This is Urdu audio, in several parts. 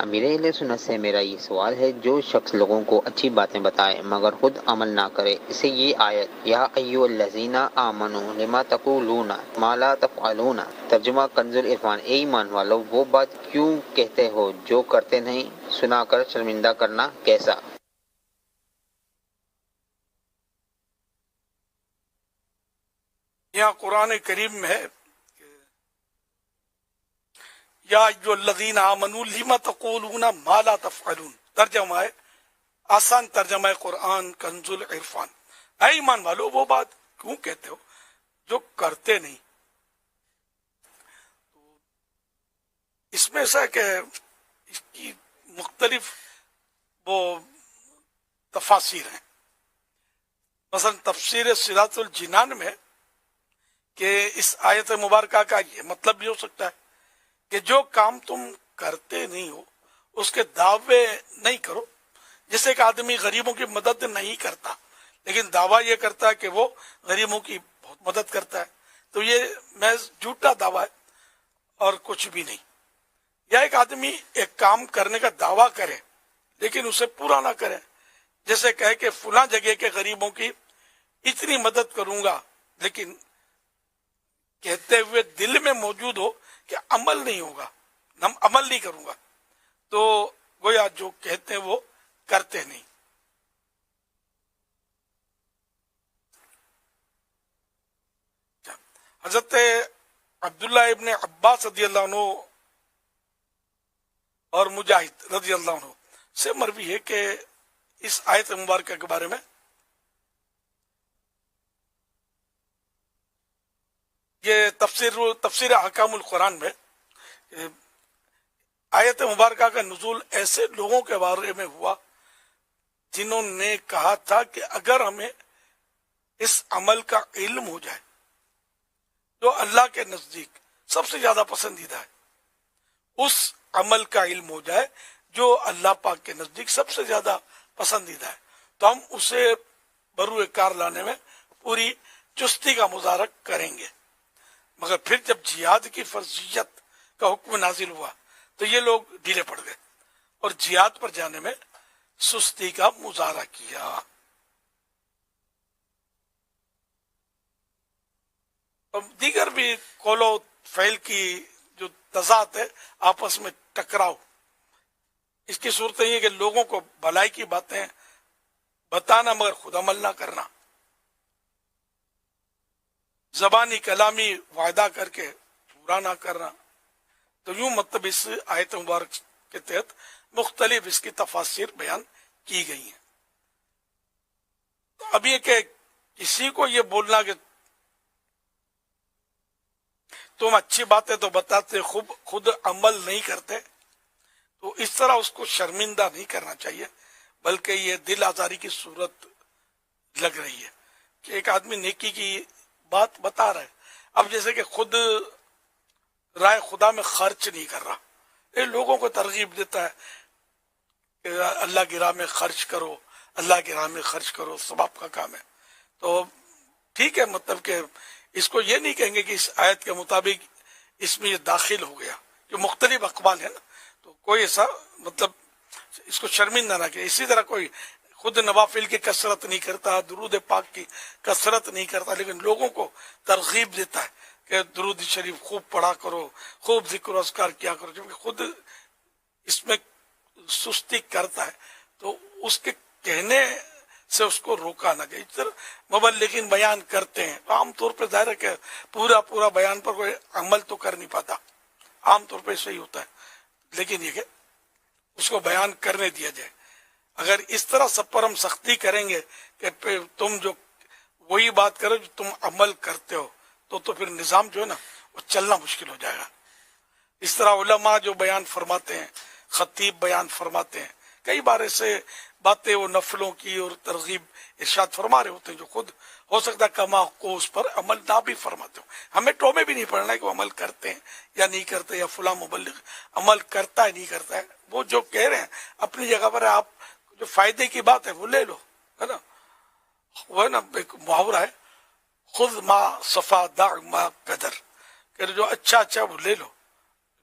امیر اہل سنت سے میرا یہ سوال ہے، جو شخص لوگوں کو اچھی باتیں بتائے مگر خود عمل نہ کرے، اسے یہ آیت یا ایھا الذین آمنوا لما تقولون ما لا تفعلون، ترجمہ کنز العرفان، اے ایمان والو وہ بات کیوں کہتے ہو جو کرتے نہیں، سنا کر شرمندہ کرنا کیسا؟ یہاں قرآن کریم میں ہے یا ایھا الذین آمنوا لما تقولون ما لا تفعلون، ترجمہ ہے، آسان ترجمہ ہے قرآن کنز العرفان، اے ایمان والو وہ بات کیوں کہتے ہو جو کرتے نہیں۔ اس میں ایسا ہے کہ اس کی مختلف وہ تفاسیر ہیں۔ مثلا تفسیر صراط الجنان میں کہ اس آیت مبارکہ کا یہ مطلب بھی ہو سکتا ہے کہ جو کام تم کرتے نہیں ہو اس کے دعوے نہیں کرو۔ جیسے کہ آدمی غریبوں کی مدد نہیں کرتا لیکن دعویٰ یہ کرتا ہے کہ وہ غریبوں کی بہت مدد کرتا ہے، تو یہ محض جھوٹا دعویٰ ہے اور کچھ بھی نہیں۔ یا ایک آدمی ایک کام کرنے کا دعویٰ کرے لیکن اسے پورا نہ کرے، جیسے کہے کہ فلاں جگہ کے غریبوں کی اتنی مدد کروں گا، لیکن کہتے ہوئے دل میں موجود ہو کہ عمل نہیں ہوگا، عمل نہیں کروں گا، تو گویا جو کہتے ہیں وہ کرتے نہیں۔ حضرت عبداللہ ابن عباس رضی اللہ عنہ اور مجاہد رضی اللہ عنہ سے مروی ہے کہ اس آیت مبارکہ کے بارے میں یہ تفسیر احکام القرآن میں آیت مبارکہ کا نزول ایسے لوگوں کے بارے میں ہوا جنہوں نے کہا تھا کہ اگر ہمیں اس عمل کا علم ہو جائے جو اللہ کے نزدیک سب سے زیادہ پسندیدہ ہے، اس عمل کا علم ہو جائے جو اللہ پاک کے نزدیک سب سے زیادہ پسندیدہ ہے، تو ہم اسے بروئے کار لانے میں پوری چستی کا مظاہرہ کریں گے۔ مگر پھر جب جہاد کی فرضیت کا حکم نازل ہوا تو یہ لوگ ڈھیلے پڑ گئے اور جہاد پر جانے میں سستی کا مظاہرہ کیا۔ اور دیگر بھی قول و فعل کی جو تضاد ہے، آپس میں ٹکراؤ، اس کی صورت یہ ہے کہ لوگوں کو بھلائی کی باتیں بتانا مگر خود عمل نہ کرنا، زبانی کلامی وعدہ کر کے پورا نہ کرنا۔ تو یوں مطلب اس آیت مبارک کے تحت مختلف اس کی تفاسیر بیان کی گئی ہیں۔ تو اب یہ کہ کسی کو یہ بولنا کہ تم اچھی باتیں تو بتاتے خود عمل نہیں کرتے، تو اس طرح اس کو شرمندہ نہیں کرنا چاہیے، بلکہ یہ دل آزاری کی صورت لگ رہی ہے کہ ایک آدمی نیکی کی بات بتا رہا ہے، اب جیسے کہ خود رائے خدا میں خرچ نہیں کر رہا، یہ لوگوں کو ترغیب دیتا ہے کہ اللہ کی راہ میں خرچ کرو، اللہ کی راہ میں خرچ کرو، ثواب کا کام ہے۔ تو ٹھیک ہے، مطلب کہ اس کو یہ نہیں کہیں گے کہ اس آیت کے مطابق اس میں یہ داخل ہو گیا، جو مختلف اقوال ہے نا، تو کوئی ایسا مطلب اس کو شرمندہ نہ کہ اسی طرح کوئی خود نوافل کی کثرت نہیں کرتا، درود پاک کی کثرت نہیں کرتا، لیکن لوگوں کو ترغیب دیتا ہے کہ درود شریف خوب پڑھا کرو، خوب ذکر و اذکار کیا کرو، جبکہ خود اس میں سستی کرتا ہے، تو اس کے کہنے سے اس کو روکا نہ گیا۔ اس طرح مبلغین بیان کرتے ہیں، عام طور پہ ظاہر ہے کہ پورا بیان پر کوئی عمل تو کر نہیں پاتا، عام طور پہ ایسا ہی ہوتا ہے، لیکن یہ کہ اس کو بیان کرنے دیا جائے۔ اگر اس طرح سب پر ہم سختی کریں گے کہ تم جو وہی بات کرو جو تم عمل کرتے ہو، تو پھر نظام جو ہے نا وہ چلنا مشکل ہو جائے گا۔ اس طرح علماء جو بیان فرماتے ہیں، خطیب بیان فرماتے ہیں، کئی بار ایسے باتیں وہ نفلوں کی اور ترغیب ارشاد فرما رہے ہوتے ہیں جو خود ہو سکتا ہے کما کو اس پر عمل نہ بھی فرماتے ہو۔ ہمیں ٹومے بھی نہیں پڑنا ہے کہ وہ عمل کرتے ہیں یا نہیں کرتے، یا فلاں مبلغ عمل کرتا ہے نہیں کرتا ہے، وہ جو کہہ رہے ہیں اپنی جگہ پر ہے، آپ جو فائدے کی بات ہے وہ لے لو، ہے نا۔ وہ ہے نا ایک محاورہ ہے، خود ما صفا دع ما قدر، کہ جو اچھا وہ لے لو،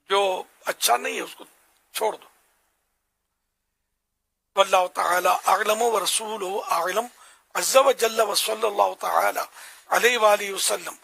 جو اچھا نہیں ہے اس کو چھوڑ دو۔ واللہ تعالی اعلم ورسولہ اعلم عز وجل وصلی اللہ تعالی علیہ وآلہ وسلم.